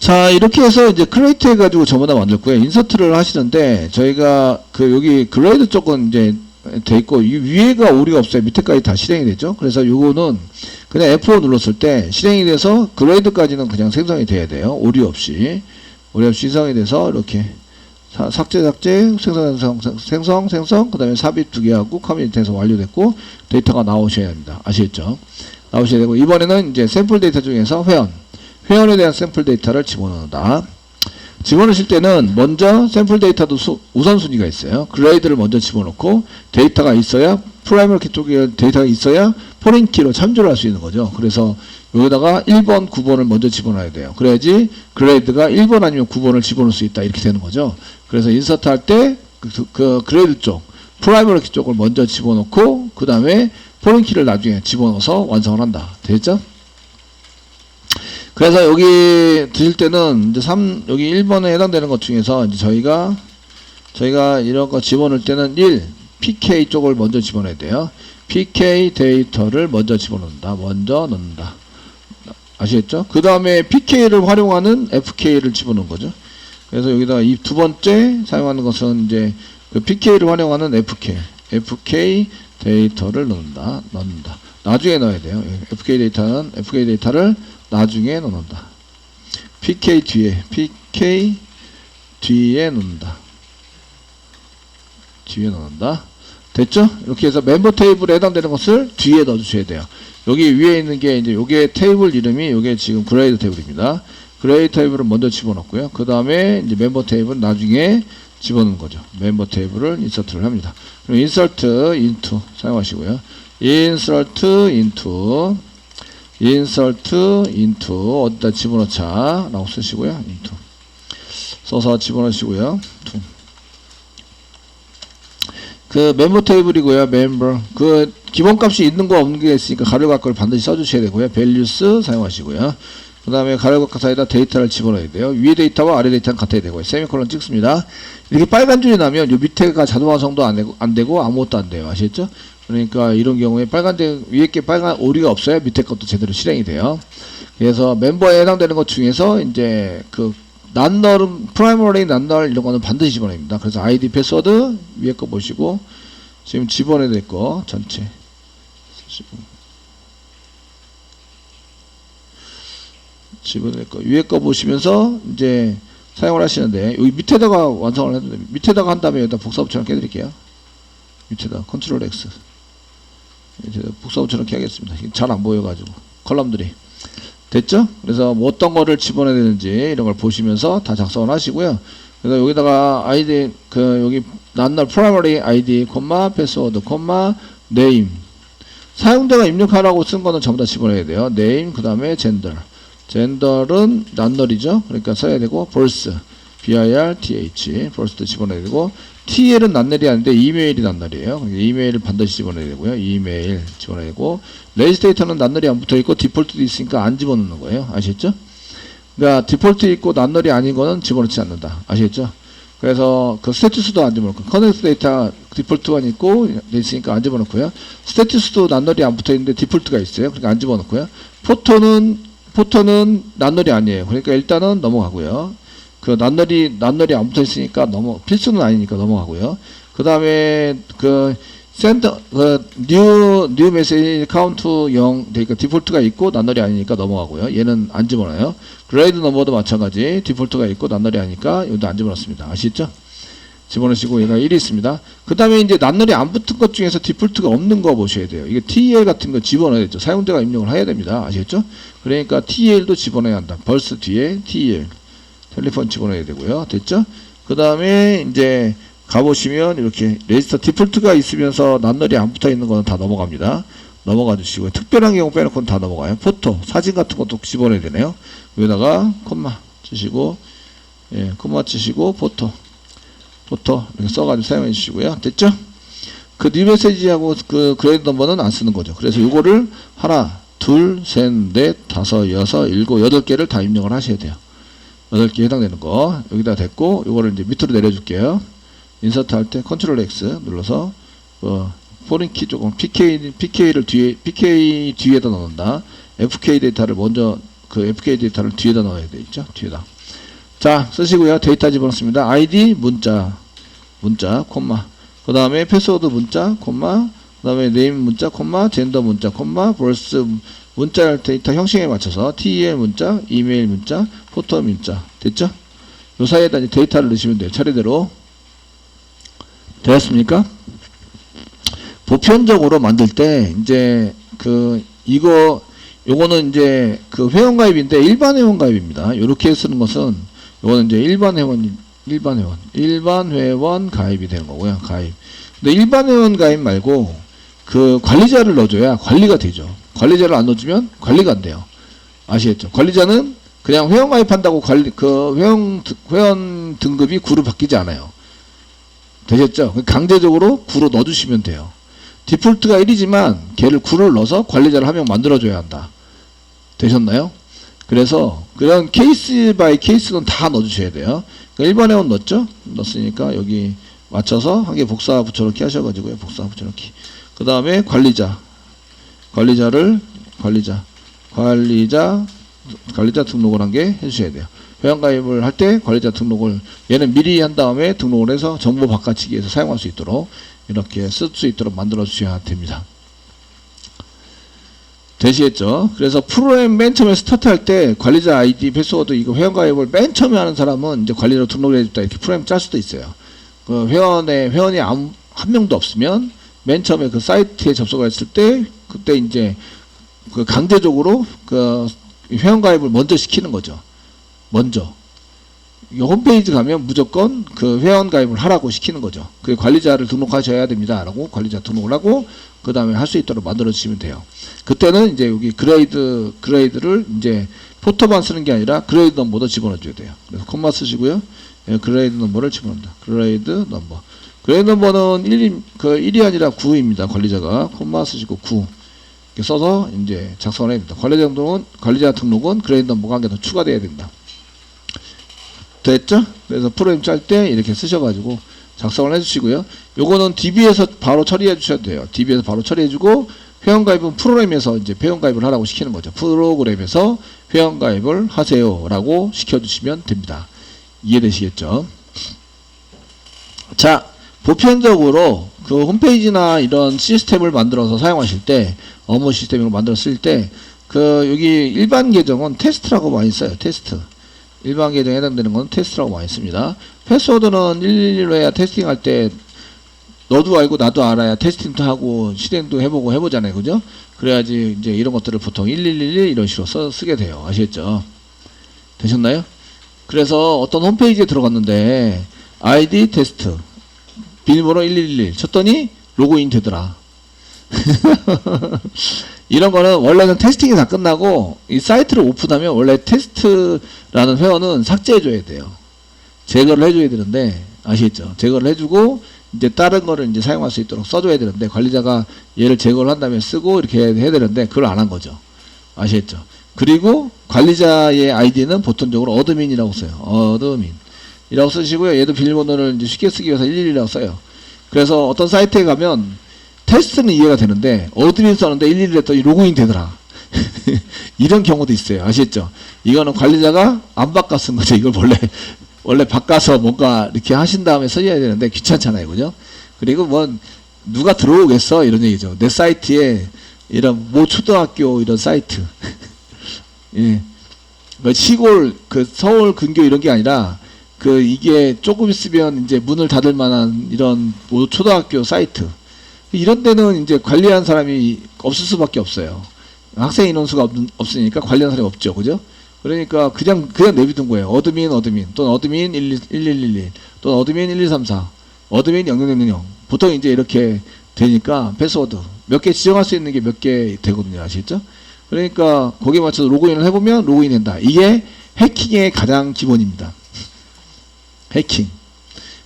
자, 이렇게 해서 이제 크리에이트 해가지고 전부 다 만들고요. 인서트를 하시는데, 저희가 여기 그레이드 쪽은 이제 돼 있고, 이 위에가 오류가 없어요. 밑에까지 다 실행이 되죠. 그래서 요거는 그냥 F5 눌렀을 때 실행이 돼서 그레이드까지는 그냥 생성이 돼야 돼요. 오류 없이 생성이 돼서 이렇게 삭제, 생성, 그 다음에 삽입 2개 하고 커뮤니티에서 완료됐고, 데이터가 나오셔야 합니다. 아시겠죠? 나오셔야 되고, 이번에는 이제 샘플 데이터 중에서 회원에 대한 샘플 데이터를 집어넣는다. 집어넣으실 때는 먼저 샘플 데이터도 우선순위가 있어요. 그레이드를 먼저 집어넣고 데이터가 있어야 프라이머리 키 쪽에 데이터가 있어야 포린 키로 참조를 할 수 있는 거죠. 그래서 여기다가 1번, 9번을 먼저 집어넣어야 돼요. 그래야지 그레이드가 1번 아니면 9번을 집어넣을 수 있다. 이렇게 되는 거죠. 그래서 인서트 할 때 그 그레이드 쪽, 프라이머리 키 쪽을 먼저 집어넣고 그 다음에 포린 키를 나중에 집어넣어서 완성을 한다. 됐죠? 그래서 여기 드실 때는 이제 여기 1번에 해당되는 것 중에서 이제 저희가 이런 거 집어넣을 때는 1, PK 쪽을 먼저 집어넣어야 돼요. PK 데이터를 먼저 집어넣는다. 먼저 넣는다. 아시겠죠? 그 다음에 PK를 활용하는 FK를 집어넣는 거죠. 그래서 여기다 이 두 번째 사용하는 것은 이제 그 PK를 활용하는 FK 데이터를 넣는다. 나중에 넣어야 돼요. FK 데이터를 나중에 넣는다. PK 뒤에 넣는다. 됐죠? 이렇게 해서 멤버 테이블에 해당되는 것을 뒤에 넣어주셔야 돼요. 여기 위에 있는 게 이제 요게 테이블 이름이 요게 지금 그레이드 테이블입니다. 그레이드 테이블을 먼저 집어넣고요. 그 다음에 이제 멤버 테이블 나중에 집어넣는 거죠. 멤버 테이블을 인서트를 합니다. 그럼 insert into 사용하시고요. insert into 어디다 집어넣자 라고 쓰시고요. into 써서 집어넣으시고요. 그 멤버 테이블이고요. 멤버 그 기본값이 있는 거 없는 게 있으니까 가로각을 반드시 써주셔야 되고요. values 사용하시고요. 그 다음에 가로각 사이에다 데이터를 집어넣어야 돼요. 위에 데이터와 아래 데이터는 같아야 되고요. 세미콜론 찍습니다. 이렇게 빨간 줄이 나면 요 밑에가 자동 완성도 안 되고 아무것도 안 돼요. 아시겠죠? 그러니까 이런 경우에 위에 게 빨간 오류가 없어야 밑에 것도 제대로 실행이 돼요. 그래서 멤버에 해당되는 것 중에서 이제 그 난널은 프라이머리 난널 이런 거는 반드시 집어냅니다. 그래서 아이디 패스워드 위에 거 보시고 지금 집어내야 될 거 전체 집어낼 거 위에 거 보시면서 이제 사용을 하시는데 여기 밑에다가 완성을 해도 됩니다. 밑에다가 한 다음에 여기다 복사붙여넣기 해드릴게요. 밑에다 컨트롤 X 복사붙여넣기 하겠습니다. 잘 안 보여가지고 컬럼들이 됐죠? 그래서 뭐 어떤 거를 집어넣어야 되는지 이런 걸 보시면서 다 작성을 하시고요. 그래서 여기다가 아이디 여기 난널 프라이머리 아이디 패스워드 네임 사용자가 입력하라고 쓴 거는 전부 다 집어넣어야 돼요. 네임 그 다음에 젠더는 난널이죠. 그러니까 써야 되고 birth 벌스도 집어넣어야 되고 TL은 난널이 아닌데 이메일이 난널이에요. 그러니까 이메일을 반드시 집어넣어야 되고요. 이메일 집어넣어야 되고 레지스트레이터는 난널이 안 붙어있고 디폴트도 있으니까 안 집어넣는 거예요. 아시겠죠? 그러니까 디폴트 있고 난널이 아닌 거는 집어넣지 않는다. 아시겠죠? 그래서 그 스테투스도 안 집어넣고 커넥트 데이터 디폴트가 있고 있으니까 안 집어넣고요. 스테투스도 난널이 안 붙어있는데 디폴트가 있어요. 그러니까 안 집어넣고요. 포토는 난널이 아니에요. 그러니까 일단은 넘어가고요. 그 난널이 안 붙어 있으니까 필수는 아니니까 넘어가고요. 그 다음에 뉴 메시지 카운트 0 그러니까 디폴트가 있고 난널이 아니니까 넘어가고요. 얘는 안 집어넣어요. 그레이드 넘버도 마찬가지 디폴트가 있고 난널이 아니니까 여기도 안 집어넣습니다. 아시죠? 집어넣으시고 얘가 1이 있습니다. 그 다음에 이제 난널이 안 붙은 것 중에서 디폴트가 없는 거 보셔야 돼요. 이게 TEL 같은 거 집어넣어야 되죠. 사용자가 입력을 해야 됩니다. 아시겠죠? 그러니까 TEL도 집어넣어야 한다. 벌스 뒤에 TEL 텔레폰 집어넣어야 되고요. 됐죠? 그 다음에 이제 가보시면 이렇게 레지스터 디폴트가 있으면서 난널이 안 붙어 있는 거는 다 넘어갑니다. 넘어가 주시고요. 특별한 경우 빼놓고는 다 넘어가요. 포토, 사진 같은 것도 집어넣어야 되네요. 여기다가 콤마 치시고, 콤마 치시고, 포토 이렇게 써가지고 사용해 주시고요. 됐죠? 그 뉴 메시지하고 그 그레이드 넘버는 안 쓰는 거죠. 그래서 요거를 하나, 둘, 셋, 넷, 다섯, 여섯, 일곱, 8개를 다 입력을 하셔야 돼요. 8개 해당되는 거 여기다 됐고 요거를 이제 밑으로 내려줄게요. 인서트 할 때 컨트롤 X 눌러서 포린 키 조금 PK를 PK 뒤에다 넣는다. FK 데이터를 먼저 그 FK 데이터를 뒤에다 넣어야 되겠죠. 뒤에다. 자, 쓰시고요. 데이터 집어넣습니다. ID 문자, 콤마. 그 다음에 패스워드 문자, 콤마. 그 다음에 네임 문자, 콤마. 젠더 문자, 콤마. 벌스 문자 데이터 형식에 맞춰서 TEL 문자, 이메일 문자, 포토 문자. 됐죠? 요 사이에다 이제 데이터를 넣으시면 돼요. 차례대로. 되었습니까? 보편적으로 만들 때 일제 요거는 이제 그 회원가입인데 일반 회원가입입니다. 요렇게 쓰는 것은 요거는 이제 일반 회원 가입이 되는 거고요. 가입. 근데 일반 회원 가입 말고 그 관리자를 넣어줘야 관리가 되죠. 관리자를 안 넣어주면 관리가 안 돼요. 아시겠죠? 관리자는 그냥 회원 가입한다고 회원 등급이 9로 바뀌지 않아요. 되셨죠? 강제적으로 9로 넣어주시면 돼요. 디폴트가 1이지만 걔를 9를 넣어서 관리자를 한 명 만들어줘야 한다. 되셨나요? 그래서 그런 케이스 바이 케이스는 다 넣어주셔야 돼요. 그러니까 일반 회원 넣었죠? 넣었으니까 여기 맞춰서 한 개 복사 붙여넣기 하셔가지고요. 복사 붙여넣기. 그 다음에 관리자 등록을 한 개 해주셔야 돼요. 회원가입을 할 때 관리자 등록을 얘는 미리 한 다음에 등록을 해서 정보 바꿔치기해서 사용할 수 있도록 이렇게 쓸 수 있도록 만들어 주셔야 됩니다. 되시겠죠? 그래서 프로그램 맨 처음에 스타트할 때 관리자 아이디, 패스워드 이거 회원가입을 맨 처음에 하는 사람은 이제 관리로 등록을 해줬다 이렇게 프로그램 짤 수도 있어요. 그 회원이 한 명도 없으면 맨 처음에 그 사이트에 접속을 했을 때 그때 이제 그 강제적으로 그 회원가입을 먼저 시키는 거죠. 먼저. 홈페이지 가면 무조건 그 회원가입을 하라고 시키는 거죠. 그 관리자를 등록하셔야 됩니다. 라고 관리자 등록을 하고 그 다음에 할 수 있도록 만들어 주시면 돼요. 그때는 이제 여기 그레이드를 이제 포토만 쓰는 게 아니라 그레이드 넘버도 집어넣어 줘야 돼요. 그래서 콤마 쓰시고요. 예, 그레이드 넘버를 집어넣는다. 그레이드 넘버. 그레이드 넘버는 1이 아니라 9입니다. 관리자가 콤마 쓰시고 9 이렇게 써서 이제 작성을 해야 됩니다. 관리자 등록은 그레이드 넘버가 한 개 더 추가돼야 된다. 됐죠? 그래서 프로그램 짤 때 이렇게 쓰셔가지고 작성을 해주시고요. 요거는 DB에서 바로 처리해 주셔도 돼요. DB에서 바로 처리해주고 회원가입은 프로그램에서 이제 회원가입을 하라고 시키는 거죠. 프로그램에서 회원가입을 하세요라고 시켜주시면 됩니다. 이해되시겠죠? 자, 보편적으로 그 홈페이지나 이런 시스템을 만들어서 사용하실 때 업무 시스템으로 만들었을 때 그 여기 일반 계정은 테스트라고 많이 써요. 테스트. 일반 계정에 해당되는 건 테스트라고 많이 씁니다. 패스워드는 111로 해야 테스팅할 때 너도 알고 나도 알아야 테스팅도 하고 실행도 해보고 해보잖아요. 그죠? 그래야지 이제 이런 것들을 보통 1111 이런 식으로 쓰게 돼요. 아시겠죠? 되셨나요? 그래서 어떤 홈페이지에 들어갔는데 아이디 테스트 비밀번호 1111 쳤더니 로그인 되더라. 이런 거는 원래는 테스팅이 다 끝나고 이 사이트를 오픈하면 원래 테스트라는 회원은 삭제해 줘야 돼요. 제거를 해줘야 되는데 아시겠죠? 제거를 해주고 이제 다른 거를 이제 사용할 수 있도록 써줘야 되는데 관리자가 얘를 제거를 한 다음에 쓰고 이렇게 해야 되는데 그걸 안 한 거죠. 아시겠죠? 그리고 관리자의 아이디는 보통적으로 어드민이라고 써요. 어드민이라고 쓰시고요. 얘도 비밀번호를 이제 쉽게 쓰기 위해서 11이라고 써요. 그래서 어떤 사이트에 가면 테스트는 이해가 되는데 어드민 썼는데 11 했더니 로그인 되더라. 이런 경우도 있어요. 아시겠죠? 이거는 관리자가 안 바꿔 쓴 거죠. 이걸 원래 바꿔서 뭔가 이렇게 하신 다음에 써야 되는데 귀찮잖아요. 그죠? 그리고 뭐 누가 들어오겠어? 이런 얘기죠. 내 사이트에 이런 모 초등학교 이런 사이트 예. 시골 그 서울 근교 이런 게 아니라 그 이게 조금 있으면 이제 문을 닫을 만한 이런 모 초등학교 사이트 이런 데는 이제 관리한 사람이 없을 수밖에 없어요. 학생 인원수가 없으니까 관리한 사람이 없죠. 그죠? 그러니까 그냥 내비둔 거예요. 어드민 또는 어드민 1111 또는 어드민 1234 어드민 0000 보통 이제 이렇게 되니까 패스워드 몇 개 지정할 수 있는 게 몇 개 되거든요. 아시겠죠? 그러니까 거기에 맞춰서 로그인을 해보면 로그인 된다. 이게 해킹의 가장 기본입니다.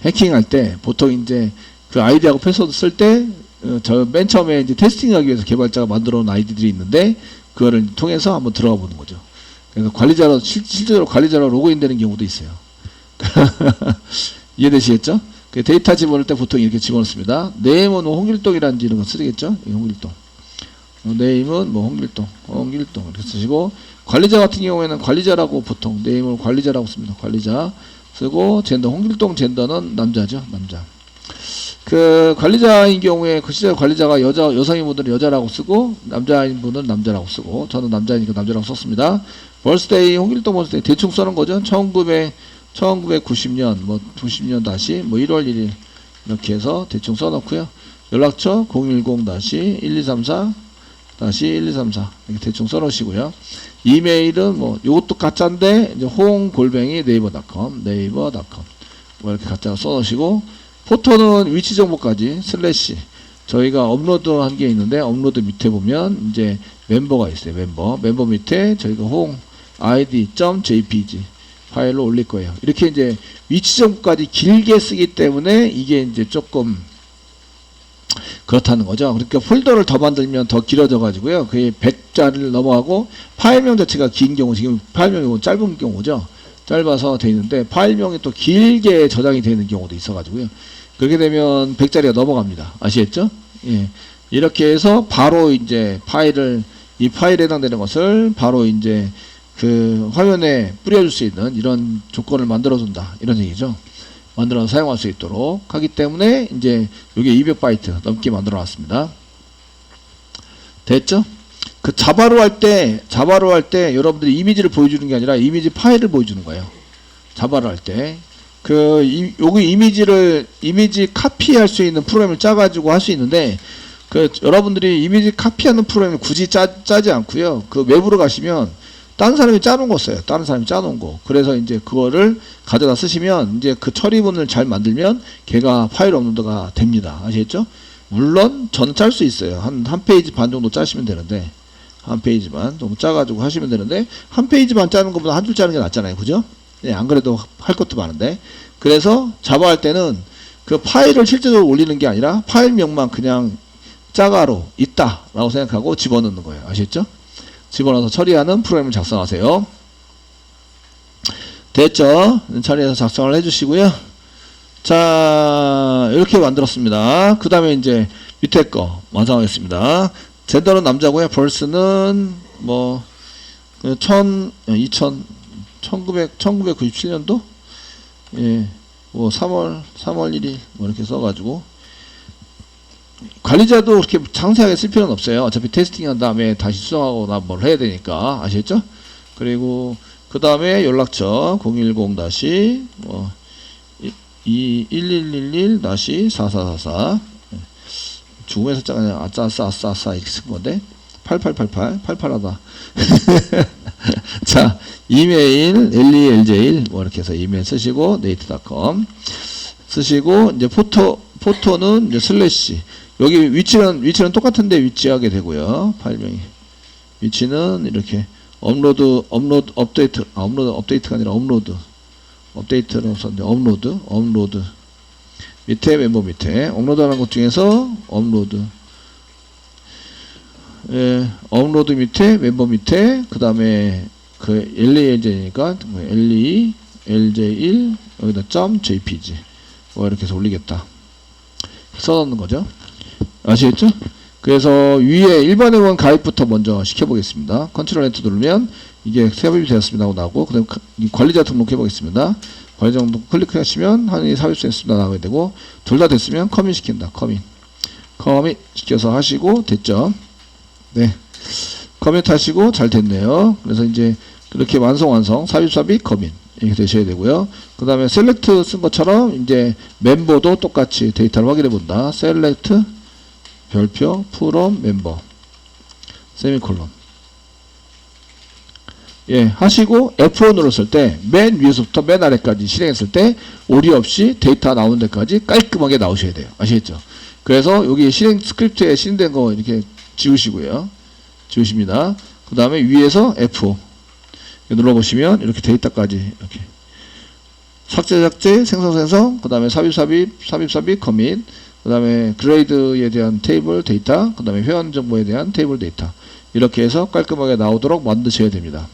해킹할 때 보통 이제 그 아이디하고 패스워드 쓸 때 저 맨 처음에 이제 테스팅하기 위해서 개발자가 만들어 놓은 아이디들이 있는데 그거를 통해서 한번 들어가 보는 거죠. 그래서 관리자로 실제로 관리자로 로그인 되는 경우도 있어요. 이해되시겠죠? 그 데이터 집어넣을 때 보통 이렇게 집어넣습니다. 네임은 홍길동이라든지 이런 거 쓰겠죠? 홍길동. 네임은 뭐 홍길동 이렇게 쓰시고, 관리자 같은 경우에는 관리자라고 보통 네임을 관리자라고 씁니다. 관리자 쓰고, 젠더 홍길동 젠더는 남자죠. 남자. 그 관리자인 경우에 그 시절 관리자가 여성인 분들은 여자라고 쓰고, 남자인 분은 남자라고 쓰고, 저는 남자이니까 남자라고 썼습니다. 벌스데이 홍길동 벌스데이 대충 써는 거죠. 1990년 뭐 90년 다시 뭐 1월 1일 이렇게 해서 대충 써놓고요. 연락처 010-1234-1234 이렇게 대충 써놓으시고요. 이메일은 뭐 요것도 가짜인데 이제 홍@naver.com 뭐 이렇게 가짜 써놓으시고, 포토는 위치 정보까지 슬래시 저희가 업로드한 게 있는데, 업로드 밑에 보면 이제 멤버가 있어요. 멤버 밑에 저희가 홍 id.jpg 파일로 올릴 거예요. 이렇게 이제 위치 정보까지 길게 쓰기 때문에 이게 이제 조금 그렇다는 거죠. 그러니까 폴더를 더 만들면 더 길어져 가지고요. 그게 100자리를 넘어가고, 파일명 자체가 긴 경우, 지금 파일명이 짧은 경우죠. 짧아서 돼 있는데 파일명이 또 길게 저장이 되는 경우도 있어 가지고요. 그렇게 되면 100자리가 넘어갑니다. 아시겠죠? 예. 이렇게 해서 바로 이제 이 파일에 해당되는 것을 바로 이제 그 화면에 뿌려줄 수 있는 이런 조건을 만들어준다. 이런 얘기죠. 만들어서 사용할 수 있도록 하기 때문에 이제 이게 200바이트 넘게 만들어 놨습니다. 됐죠? 그 자바로 할 때 여러분들이 이미지를 보여주는 게 아니라 이미지 파일을 보여주는 거예요. 자바로 할 때. 여기 이미지 카피할 수 있는 프로그램을 짜가지고 할 수 있는데, 여러분들이 이미지 카피하는 프로그램을 굳이 짜지 않고요. 그 외부로 가시면 다른 사람이 짜놓은 거 써요. 다른 사람이 짜놓은 거. 그래서 이제 그거를 가져다 쓰시면 이제 그 처리문을 잘 만들면 걔가 파일 업로드가 됩니다. 아시겠죠? 물론 저는 짤 수 있어요. 한 페이지 반 정도 짜시면 되는데, 한 페이지만 좀 짜가지고 하시면 되는데, 한 페이지만 짜는 것보다 한 줄 짜는 게 낫잖아요. 그죠? 네, 안 그래도 할 것도 많은데. 그래서 자바 할 때는 그 파일을 실제적으로 올리는 게 아니라 파일명만 그냥 자가로 있다 라고 생각하고 집어넣는 거예요. 아시겠죠? 집어넣어서 처리하는 프로그램을 작성하세요. 됐죠? 처리해서 작성을 해주시고요. 자, 이렇게 만들었습니다. 그 다음에 이제 밑에 거 완성하겠습니다. 젠더는 남자고요. 벌스는 뭐 1997년도 예, 뭐 3월 1일 뭐 이렇게 써가지고, 관리자도 그렇게 상세하게 쓸 필요는 없어요. 어차피 테스팅한 다음에 다시 수정하거나 뭘 해야 되니까. 아시겠죠? 그리고 그 다음에 연락처 010-1111-4444 죽음의 숫자가 아니라 아싸 이렇게 쓴 건데 8888하다. 자, 이메일 LELJ1 뭐 이렇게 해서 이메일 쓰시고 네이트.com 쓰시고, 이제 포토는 이제 슬래시, 여기 위치는 똑같은데 위치하게 되고요. 파일명이 위치는 이렇게 업데이트가 아니라 업데이트라고 썼는데 업로드 밑에 멤버 밑에 업로드하는 것 중에서 업로드 밑에 멤버 밑에 그 다음에 그 LELJ니까 LELJ1 여기다 .jpg 뭐 이렇게 해서 올리겠다 써놓는 거죠. 아시겠죠? 그래서 위에 일반 회원 가입부터 먼저 시켜보겠습니다. 컨트롤 엔터 누르면 이게 삽입이 되었습니다 하고 나오고, 그 다음에 관리자 등록해 보겠습니다. 관리자 등록 클릭하시면 한이 삽입됐습니다 나오게 되고, 둘 다 됐으면 커밋 시킨다. 커밋 시켜서 하시고 됐죠? 네, 커밋 하시고 잘 됐네요. 그래서 이제 그렇게 완성 삽입 커밋 이렇게 되셔야 되고요. 그 다음에 셀렉트 쓴 것처럼 이제 멤버도 똑같이 데이터를 확인해 본다. 셀렉트 별표 프롬 멤버 세미콜론 예 하시고 F5 눌렀을 때 맨 위에서부터 맨 아래까지 실행했을 때 오류 없이 데이터 나오는 데까지 깔끔하게 나오셔야 돼요. 아시겠죠? 그래서 여기 실행 스크립트에 실행된 거 이렇게 지우시고요. 지우십니다. 그 다음에 위에서 F5 눌러보시면 이렇게 데이터까지 이렇게 삭제 생성 그 다음에 삽입 커밋 그 다음에 그레이드에 대한 테이블 데이터 그 다음에 회원 정보에 대한 테이블 데이터 이렇게 해서 깔끔하게 나오도록 만드셔야 됩니다.